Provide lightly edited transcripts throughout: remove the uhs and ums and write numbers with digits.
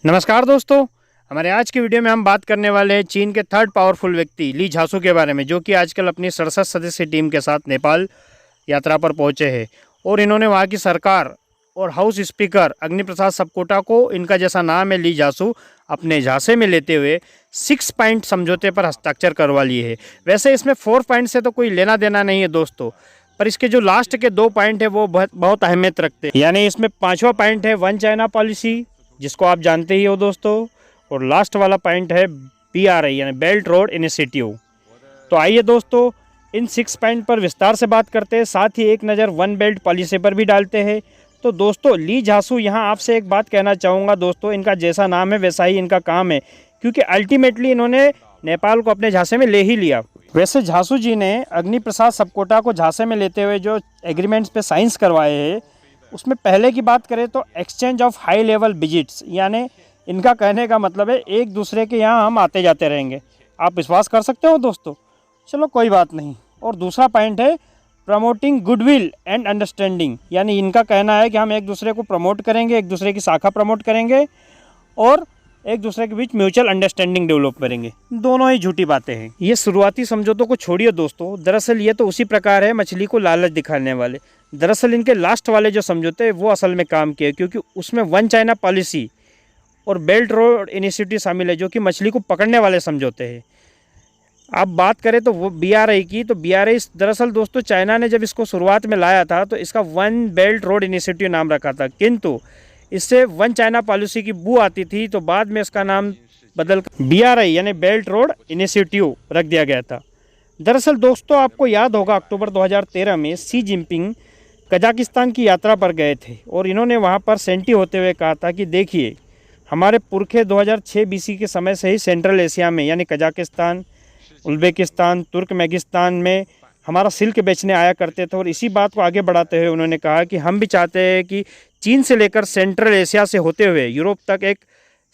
नमस्कार दोस्तों, हमारे आज की वीडियो में हम बात करने वाले हैं चीन के थर्ड पावरफुल व्यक्ति ली झासू के बारे में, जो कि आजकल अपनी 67 सदस्यीय टीम के साथ नेपाल यात्रा पर पहुंचे हैं। और इन्होंने वहां की सरकार और हाउस स्पीकर अग्नि प्रसाद सबकोटा को, इनका जैसा नाम है ली झासू, अपने झांसे में लेते हुए 6 पॉइंट समझौते पर हस्ताक्षर करवा लिए है। वैसे इसमें 4 पॉइंट से तो कोई लेना देना नहीं है दोस्तों, पर इसके जो लास्ट के 2 पॉइंट है वो बहुत अहमियत रखते हैं। यानी इसमें 5वां पॉइंट है वन चाइना पॉलिसी, जिसको आप जानते ही हो दोस्तों, और लास्ट वाला पॉइंट है BRI यानी बेल्ट रोड इनिशिएटिव। तो आइए दोस्तों इन 6 पॉइंट पर विस्तार से बात करते हैं, साथ ही एक नज़र वन बेल्ट पॉलिसी पर भी डालते हैं। तो दोस्तों ली झासू, यहाँ आपसे एक बात कहना चाहूँगा दोस्तों, इनका जैसा नाम है वैसा ही इनका काम है, क्योंकि अल्टीमेटली इन्होंने नेपाल को अपने झांसे में ले ही लिया। वैसे झासू जी ने अग्नि प्रसाद सबकोटा को झांसे में लेते हुए जो एग्रीमेंट्स पे साइंस करवाए हैं, उसमें पहले की बात करें तो exchange of high level visits, यानी इनका कहने का मतलब है एक दूसरे के यहाँ हम आते जाते रहेंगे। आप विश्वास कर सकते हो दोस्तों, चलो कोई बात नहीं। और दूसरा पॉइंट है प्रमोटिंग गुडविल एंड अंडरस्टैंडिंग, यानी इनका कहना है कि हम एक दूसरे को प्रमोट करेंगे, एक दूसरे की शाखा प्रमोट करेंगे और एक दूसरे के बीच म्यूचुअल अंडरस्टैंडिंग डेवलप करेंगे। दोनों ही झूठी बातें हैं। ये शुरुआती समझौतों को छोड़िए दोस्तों, दरअसल ये तो उसी प्रकार है मछली को लालच दिखाने वाले। दरअसल इनके लास्ट वाले जो समझौते हैं वो असल में काम किए, क्योंकि उसमें वन चाइना पॉलिसी और बेल्ट रोड इनिशिएटिव शामिल है, जो कि मछली को पकड़ने वाले समझौते हैं। आप बात करें तो वो BRI की, तो BRI दरअसल दोस्तों चाइना ने जब इसको शुरुआत में लाया था तो इसका वन बेल्ट रोड इनिशिएटिव नाम रखा था, किंतु इससे वन चाइना पॉलिसी की बू आती थी, तो बाद में इसका नाम बदल BRI यानी बेल्ट रोड इनिशिएटिव रख दिया गया था। दरअसल दोस्तों आपको याद होगा अक्टूबर 2013 में शी जिनपिंग कजाकिस्तान की यात्रा पर गए थे और इन्होंने वहां पर सेंटी होते हुए कहा था कि देखिए, हमारे पुरखे 2006 BC के समय से ही सेंट्रल एशिया में यानी कजाकिस्तान, उज्बेकिस्तान, तुर्कमेनिस्तान में हमारा सिल्क बेचने आया करते थे। और इसी बात को आगे बढ़ाते हुए उन्होंने कहा कि हम भी चाहते हैं कि चीन से लेकर सेंट्रल एशिया से होते हुए यूरोप तक एक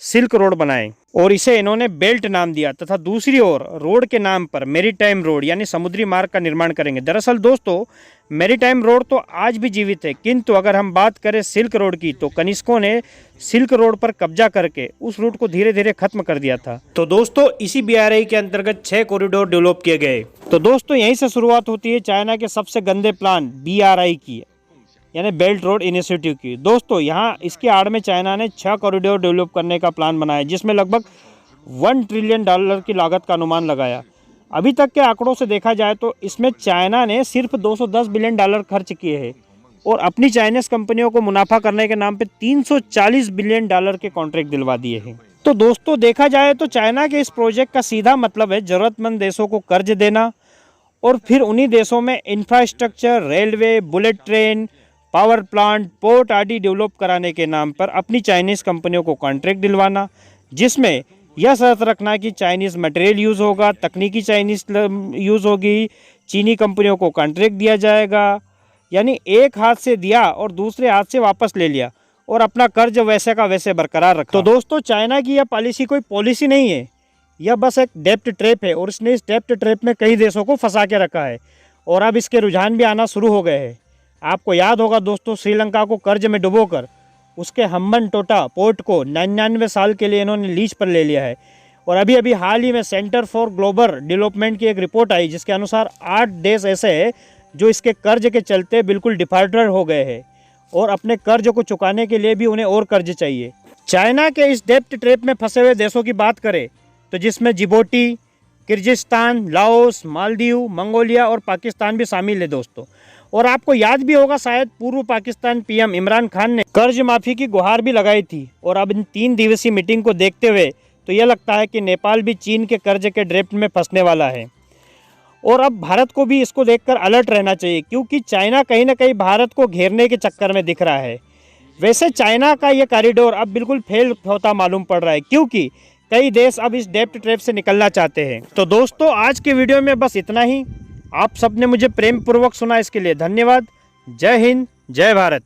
सिल्क रोड बनाएं, और इसे इन्होंने बेल्ट नाम दिया। तथा दूसरी ओर रोड के नाम पर मैरीटाइम रोड यानी समुद्री मार्ग का निर्माण करेंगे। दरअसल दोस्तों मैरीटाइम रोड तो आज भी जीवित है, किंतु अगर हम बात करें सिल्क रोड की, तो कनिष्कों ने सिल्क रोड पर कब्जा करके उस रूट को धीरे धीरे खत्म कर दिया था। तो दोस्तों इसी BRI के अंतर्गत 6 कॉरिडोर डेवलप किए गए। तो दोस्तों यहीं से शुरुआत होती है चाइना के सबसे गंदे प्लान BRI की, यानी बेल्ट रोड इनिशिएटिव की। दोस्तों यहाँ इसकी आड़ में चाइना ने 6 कॉरिडोर डेवलप करने का प्लान बनाया, जिसमें लगभग $1 ट्रिलियन की लागत का अनुमान लगाया। अभी तक के आंकड़ों से देखा जाए तो इसमें चाइना ने सिर्फ $210 बिलियन खर्च किए हैं और अपनी चाइनीज कंपनियों को मुनाफा करने के नाम पे $340 बिलियन के कॉन्ट्रैक्ट दिलवा दिए हैं। तो दोस्तों देखा जाए तो चाइना के इस प्रोजेक्ट का सीधा मतलब है जरूरतमंद देशों को कर्ज देना और फिर उन्हीं देशों में infrastructure, railway, bullet train, power plant, port आदि डेवलप कराने के नाम पर अपनी चाइनीज़ कंपनियों को कॉन्ट्रैक्ट दिलवाना, जिसमें यह शर्त रखना कि चाइनीज़ मटेरियल यूज़ होगा, तकनीकी चाइनीज़ यूज़ होगी, चीनी कंपनियों को कॉन्ट्रैक्ट दिया जाएगा। यानी एक हाथ से दिया और दूसरे हाथ से वापस ले लिया और अपना कर्ज वैसे का वैसे बरकरार रखा। तो दोस्तों चाइना की यह पॉलिसी कोई पॉलिसी नहीं है, यह बस एक डेप्ट ट्रैप है, और इसने इस डेप्ट ट्रैप में कई देशों को फंसा के रखा है और अब इसके रुझान भी आना शुरू हो गए हैं। आपको याद होगा दोस्तों, श्रीलंका को कर्ज में डुबोकर उसके हम्बनटोटा पोर्ट को 99 साल के लिए इन्होंने लीज पर ले लिया है। और अभी अभी हाल ही में सेंटर फॉर ग्लोबल डेवलपमेंट की एक रिपोर्ट आई, जिसके अनुसार 8 देश ऐसे हैं जो इसके कर्ज के चलते बिल्कुल डिफाल्टर हो गए हैं और अपने कर्ज को चुकाने के लिए भी उन्हें और कर्ज चाहिए। चाइना के इस डेप्ट ट्रैप में फंसे हुए देशों की बात करें तो जिसमें Djibouti, Kyrgyzstan, Laos, Maldives, Mongolia और पाकिस्तान भी शामिल है दोस्तों। और आपको याद भी होगा शायद पूर्व पाकिस्तान PM इमरान खान ने कर्ज माफी की गुहार भी लगाई थी। और अब इन 3 दिवसीय मीटिंग को देखते हुए तो यह लगता है कि नेपाल भी चीन के कर्ज के ड्रेफ्ट में फंसने वाला है। और अब भारत को भी इसको देखकर अलर्ट रहना चाहिए, क्योंकि चाइना कहीं ना कहीं भारत को घेरने के चक्कर में दिख रहा है। वैसे चाइना का ये कॉरिडोर अब बिल्कुल फेल होता मालूम पड़ रहा है, क्योंकि कई देश अब इस डेप्ट ट्रैप से निकलना चाहते हैं। तो दोस्तों आज की वीडियो में बस इतना ही। आप सबने मुझे प्रेम पूर्वक सुना, इसके लिए धन्यवाद। जय हिंद, जय भारत।